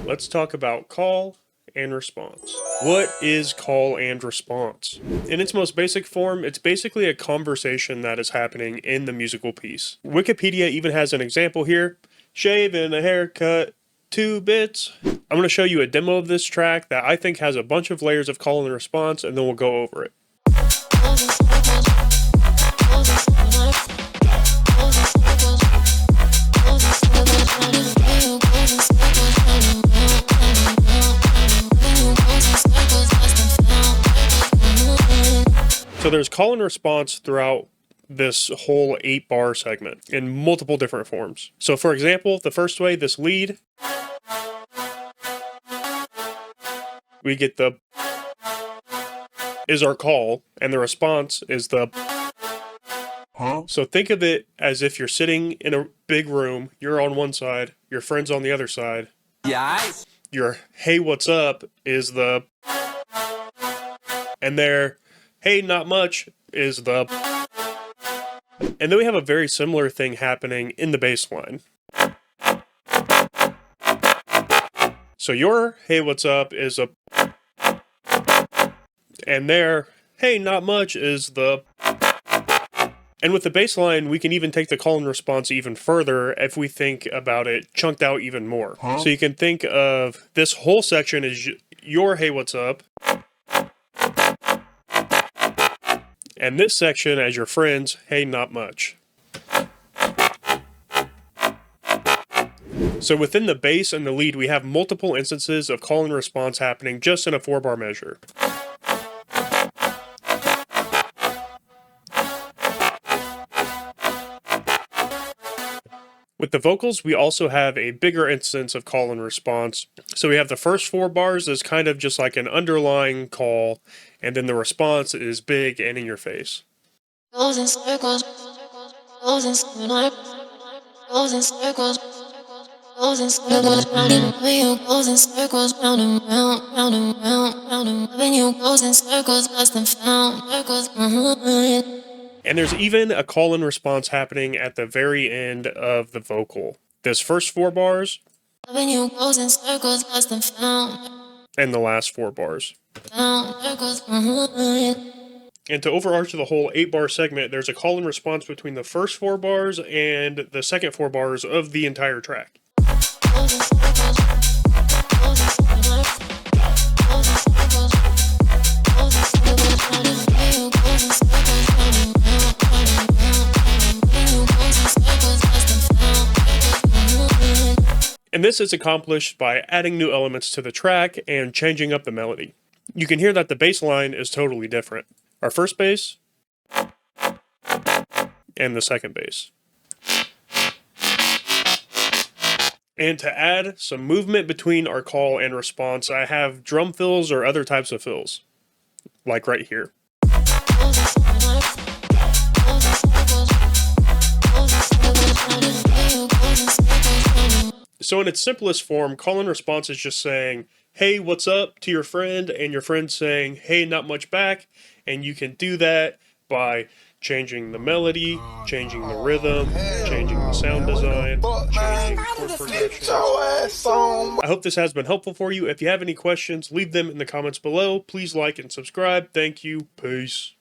let's talk about call and response. What is call and response? In its most basic form, it's basically a conversation that is happening in the musical piece. Wikipedia even has an example here. Shave and a haircut, 2 bits. I'm going to show you a demo of this track that I think has a bunch of layers of call and response, and then we'll go over it. So there's call and response throughout this whole 8-bar segment in multiple different forms. So for example, the first way, this lead, we get the is our call, and the response is the So think of it as if you're sitting in a big room, you're on one side, your friend's on the other side. Yes. Your hey, what's up is the and their hey, not much is the and then we have a very similar thing happening in the bass line. So your hey, what's up is a and their hey, not much is the and with the bass line, we can even take the call and response even further if we think about it chunked out even more. So you can think of this whole section as your hey, what's up? And this section as your friends, hey, not much. So within the bass and the lead, we have multiple instances of call and response happening just in a 4-bar measure. With the vocals, we also have a bigger instance of call and response. So we have the first 4 bars as kind of just like an underlying call, and then the response is big and in your face. Goes in circles, goes in circles, goes in circles, goes in circles, round and round, goes in circles, round and round, round and round, round and round. When you goes in circles, lost and found, circles. And there's even a call and response happening at the very end of the vocal. This first 4 bars When you goes in circles, lost and found, and the last 4 bars. found, circles. And to overarch the whole 8-bar segment, there's a call and response between the first 4 bars and the second 4 bars of the entire track. Goes in circles, goes in circles, goes in circles, goes in circles, round and round, goes in circles, round and round, round and round, round and round. When you goes in circles, lost and found, circles. And this is accomplished by adding new elements to the track and changing up the melody. You can hear that the bass line is totally different. Our first bass and the second bass. And to add some movement between our call and response, I have drum fills or other types of fills, like right here. Goes in circles, goes in circles, goes in circles, round and round, goes in circles, round and round. So in its simplest form, call and response is just saying, hey, what's up to your friend, and your friend saying, hey, not much back. And you can do that by changing the melody, changing the rhythm, changing the sound design, changing chord progressions. I hope this has been helpful for you. If you have any questions, leave them in the comments below. Please like and subscribe. Thank you. Peace.